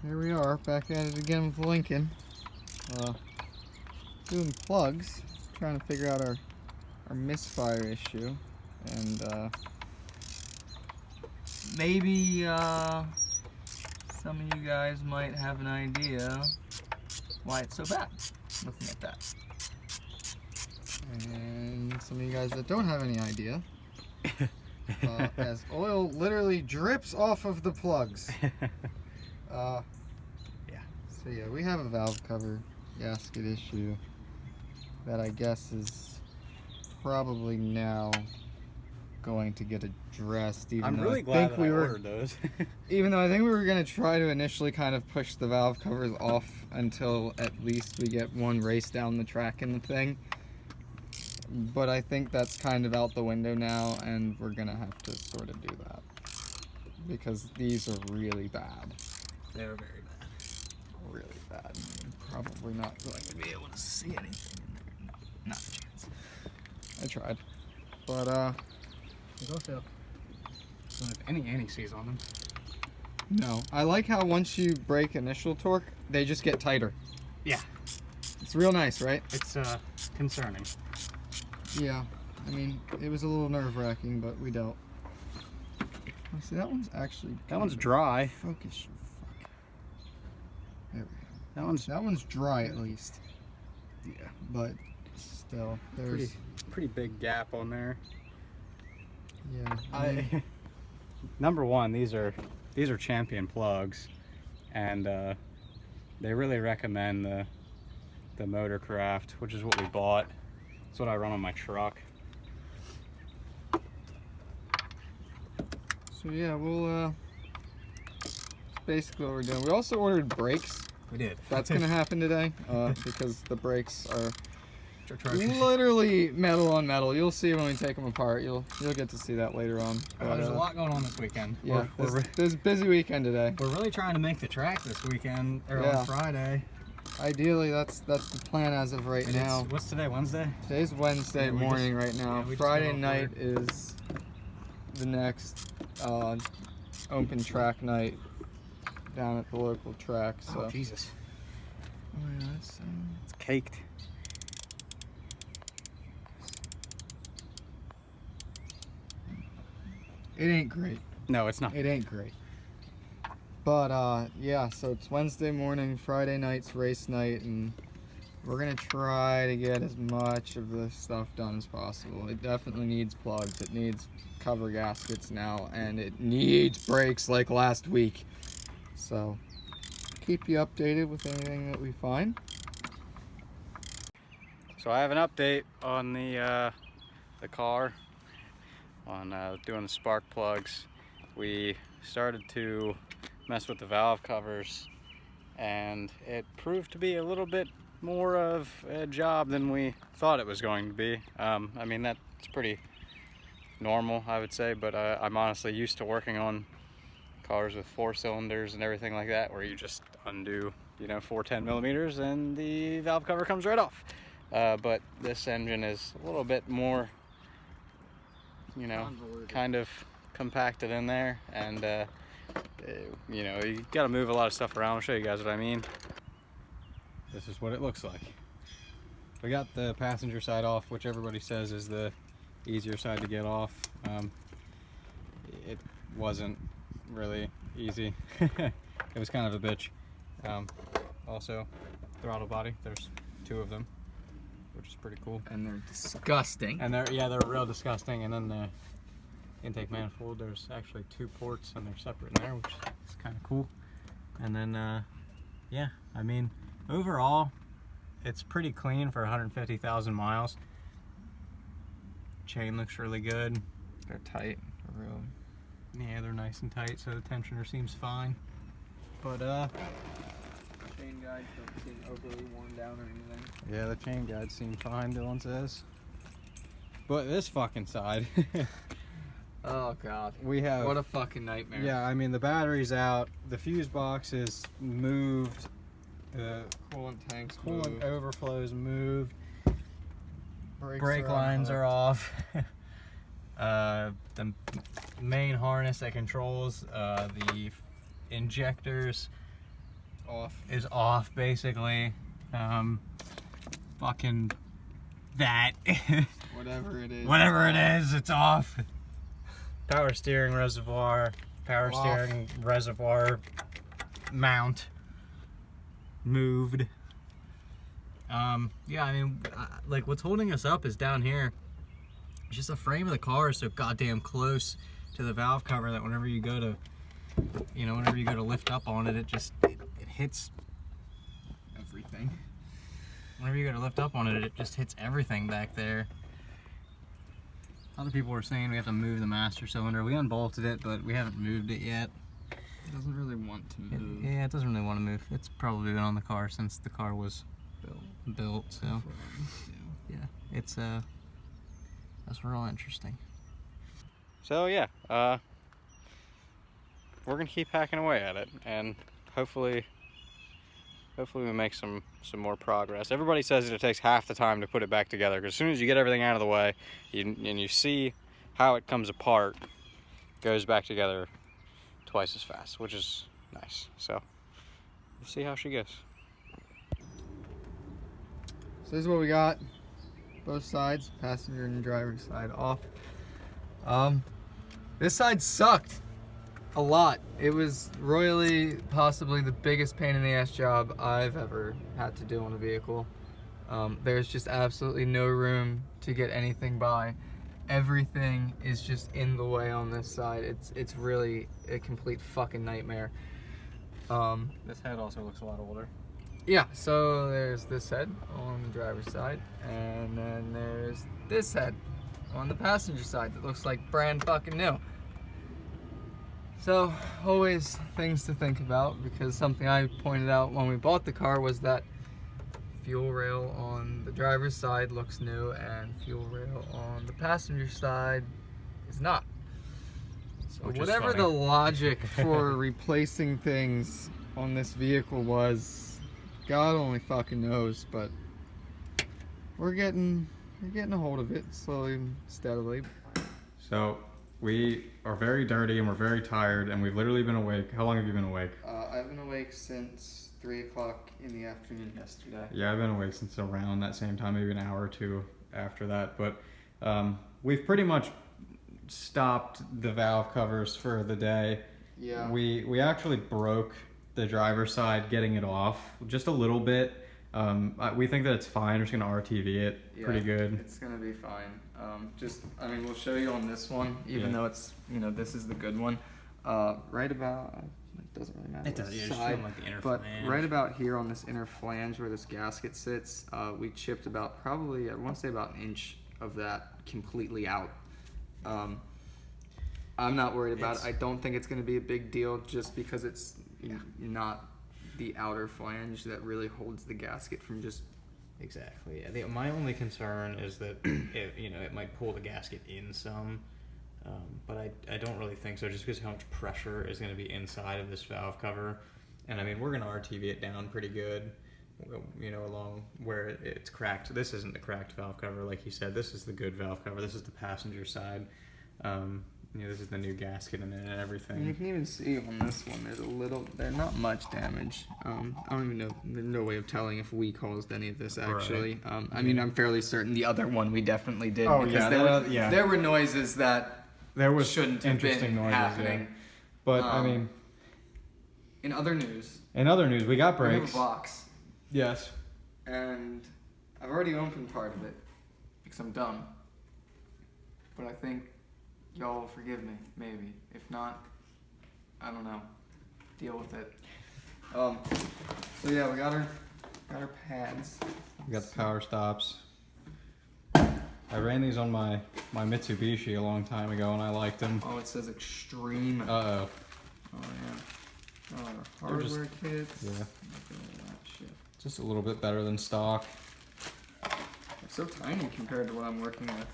here we are, back at it again with Lincoln. Doing plugs, trying to figure out our misfire issue, and maybe some of you guys might have an idea why it's so bad, looking at that. And some of you guys that don't have any idea, as oil literally drips off of the plugs. Yeah. So yeah, we have a valve cover gasket issue that I guess is probably now going to get addressed. I'm really glad that I ordered those. Even though I think we were going to try to initially kind of push the valve covers off until at least we get one race down the track in the thing. But I think that's kind of out the window now, and we're going to have to sort of do that. Because these are really bad. They're very bad. Really bad. Probably not going to be able to see anything in there. No, not a chance. I tried. But, There's also don't have any anti-seize on them. No. I like how once you break initial torque, they just get tighter. Yeah. It's real nice, right? It's concerning. Yeah. I mean, it was a little nerve-wracking, but we dealt. Oh, see, that one's actually... That one's dry. Focus your fuck. There we go. That one's dry at least. Yeah. But still, there's... Pretty big gap on there. Yeah. Number one, these are Champion plugs, and they really recommend the Motorcraft, which is what we bought. It's what I run on my truck. So yeah, we'll basically what we're doing. We also ordered brakes. We did. That's gonna happen today because the brakes are literally metal on metal. You'll see when we take them apart. You'll get to see that later on. But, there's a lot going on this weekend. Yeah, there's a busy weekend today. We're really trying to make the track this weekend, or on Friday. Ideally, that's the plan as of right now. What's today? Wednesday? Today's Wednesday morning right now. Friday night is the next open track night down at the local track. So. Oh Jesus! Oh yeah, it's caked. It ain't great. No, it's not. It ain't great. But yeah, so it's Wednesday morning, Friday night's race night, and we're gonna try to get as much of this stuff done as possible. It definitely needs plugs, it needs cover gaskets now, and it needs brakes like last week. So keep you updated with anything that we find. So I have an update on the car, on doing the spark plugs. We started to mess with the valve covers, and it proved to be a little bit more of a job than we thought it was going to be. I mean, that's pretty normal, I would say, but I'm honestly used to working on cars with 4 cylinders and everything like that, where you just undo, 410 millimeters and the valve cover comes right off. But this engine is a little bit more, kind of compacted in there, and you gotta move a lot of stuff around. I'll show you guys what I mean. This is what it looks like. We got the passenger side off, which everybody says is the easier side to get off. It wasn't really easy. It was kind of a bitch. Also, throttle body, there's 2 of them, which is pretty cool. And they're disgusting. And they're real disgusting. And then the intake manifold, there's actually 2 ports, and they're separate in there, which is kind of cool. And then yeah, I mean, overall it's pretty clean for 150,000 miles. Chain looks really good. They're tight, for real. Yeah, they're nice and tight, so the tensioner seems fine. But chain guides don't seem overly worn down or anything. yeah, the chain guides seem fine, Dylan says. But this fucking side. Oh god. We have... What a fucking nightmare. Yeah, I mean, the battery's out, the fuse box is moved, the coolant tanks coolant moved. overflows moved, Brakes brake lines are off. The main harness that controls the injectors off basically. Fucking that. Whatever it is. Whatever it is, it's off. Power steering reservoir mount moved. Yeah, I mean, like what's holding us up is down here. It's just the frame of the car is so goddamn close to the valve cover that whenever you go to lift up on it, it hits Everything. whenever you go to lift up on it, it just hits everything back there. Other people were saying we have to move the master cylinder. We unbolted it, but we haven't moved it yet. It doesn't really want to move. Yeah, it doesn't really want to move. It's probably been on the car since the car was built, so yeah, it's that's real interesting. So yeah, we're gonna keep hacking away at it, and hopefully we make some more progress. Everybody says that it takes half the time to put it back together, because as soon as you get everything out of the way, and you see how it comes apart, it goes back together twice as fast, which is nice. So we'll see how she goes. So this is what we got. Both sides, passenger and driver side off. This side sucked a lot. It was royally possibly the biggest pain in the ass job I've ever had to do on a vehicle. There's just absolutely no room to get anything by. Everything is just in the way on this side. It's really a complete fucking nightmare. This head also looks a lot older. Yeah, so there's this head on the driver's side, and then there's this head on the passenger side that looks like brand fucking new. So, always things to think about, because something I pointed out when we bought the car was that fuel rail on the driver's side looks new and fuel rail on the passenger side is not. So whatever the logic for replacing things on this vehicle was, God only fucking knows, but we're getting a hold of it slowly and steadily. So we are very dirty and we're very tired, and we've literally been awake. How long have you been awake? I've been awake since 3 o'clock in the afternoon yesterday. Yeah, I've been awake since around that same time, maybe an hour or two after that. But we've pretty much stopped the valve covers for the day. Yeah. We actually broke the driver's side getting it off just a little bit. We think that it's fine. We're just gonna RTV it pretty good. It's gonna be fine. We'll show you on this one, even though it's, this is the good one. Right about, it doesn't really matter. It does, yeah, side, like the inner but flange. right about here on this inner flange where this gasket sits, we chipped about probably, I want to say about an inch of that completely out. I'm not worried about it. I don't think it's gonna be a big deal, just because it's not the outer flange that really holds the gasket from just... Exactly. I think my only concern is that it might pull the gasket in some, but I don't really think so, just because how much pressure is going to be inside of this valve cover. And I mean, we're going to RTV it down pretty good, along where it's cracked. This isn't the cracked valve cover, like he said. This is the good valve cover. This is the passenger side. This is the new gasket in it and everything. And you can even see on this one, there's not much damage. I don't even know, there's no way of telling if we caused any of this actually. Right. I'm fairly certain the other one we definitely did. Oh, because yeah, there were noises that shouldn't have interesting been noises, happening. Yeah. But in other news, we got we have brakes. a box, Yes. and I've already opened part of it because I'm dumb. But I think y'all will forgive me, maybe. If not, I don't know. Deal with it. So yeah, we got our pads. We got the power stops. I ran these on my Mitsubishi a long time ago, and I liked them. Oh, it says extreme. Uh-oh. Oh yeah. They're just- Hardware kits. Yeah. Look at all that shit. Just a little bit better than stock. They're so tiny compared to what I'm working with.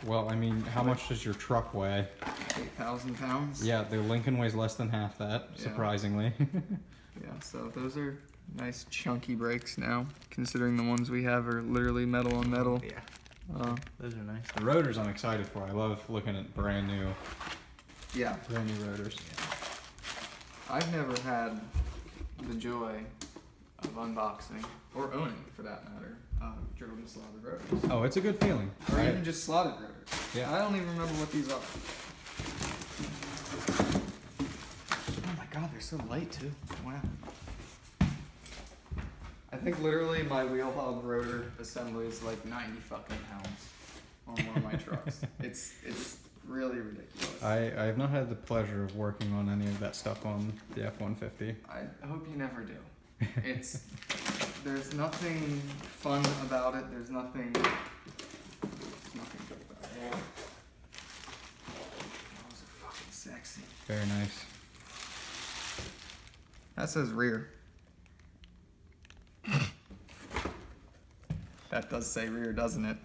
Well, I mean, how much does your truck weigh? 8,000 pounds. Yeah, the Lincoln weighs less than half that, Yeah. surprisingly. Yeah, so those are nice chunky brakes now, considering the ones we have are literally metal on metal. Yeah. Those are nice. The rotors I'm excited for. I love looking at brand new Yeah. rotors. I've never had the joy of unboxing, or owning for that matter, drove and slotted rotors. Oh, it's a good feeling. Or right? even just slotted rotors. Yeah. I don't even remember what these are. Oh my god, they're so light too. Wow. I think literally my wheel hub rotor assembly is like 90 fucking pounds on one of my trucks. It's really ridiculous. I have not had the pleasure of working on any of that stuff on the F-150. I hope you never do. There's nothing fun about it. There's nothing good about it. Those are fucking sexy. Very nice. That says rear. That does say rear, doesn't it?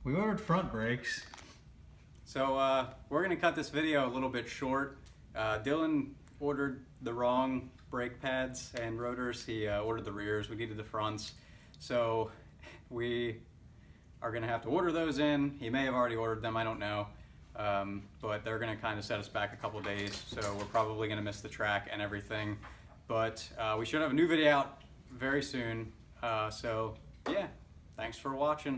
We ordered front brakes. So we're gonna cut this video a little bit short. Dylan ordered the wrong brake pads and rotors. He ordered the rears, we needed the fronts. So we are gonna have to order those in. He may have already ordered them, I don't know. But they're gonna kind of set us back a couple days. So we're probably gonna miss the track and everything. But we should have a new video out very soon. So yeah, thanks for watching.